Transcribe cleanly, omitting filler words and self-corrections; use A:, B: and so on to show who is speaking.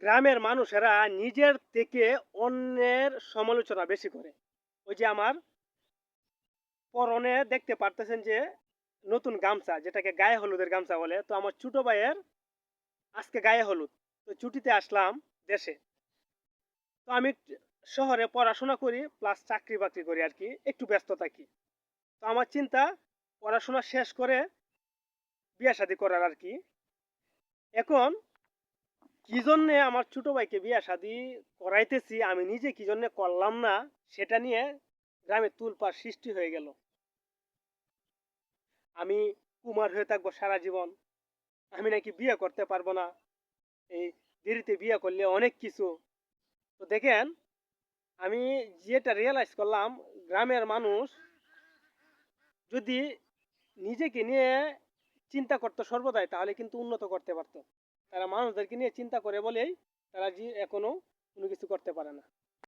A: গ্রামের মানুষেরা নিজের থেকে অন্যের সমালোচনা বেশি করে। ওই যে আমার পরনে দেখতে পারতেছেন যে নতুন গামছা, যেটাকে গায়ে হলুদের গামছা বলে। তো আমার ছোট ভাইয়ের আজকে গায়ে হলুদ। তো ছুটিতে আসলাম দেশে। তো আমি শহরে পড়াশোনা করি প্লাস চাকরি-বাকরি করি আরকি। একটু ব্যস্ত থাকি। তো আমার চিন্তা পড়াশোনা শেষ করে বিয়া-শাদী করার আরকি। এখন কি জন্যে আমার ছোট ভাইকে বিয়া-শাদী করাইতেছি, আমি নিজে কি জন্যে করলাম না, সেটা নিয়ে গ্রামে তুলপাড় সৃষ্টি হয়ে গেল। আমি কুমার হয়ে থাকবো সারা জীবন। আমি নাকি বিয়ে করতে পারবো না। এই দেরিতে বিয়ে করলে অনেক কিছু। তো দেখেন, আমি যেটা রিয়ালাইজ করলাম, গ্রামের মানুষ যদি নিজেকে নিয়ে চিন্তা করতো সর্বদাই, তাহলে কিন্তু উন্নত করতে পারতো। তারা মানুষদেরকে নিয়ে চিন্তা করে বলেই তারা এখনো কোনো কিছু করতে পারে না।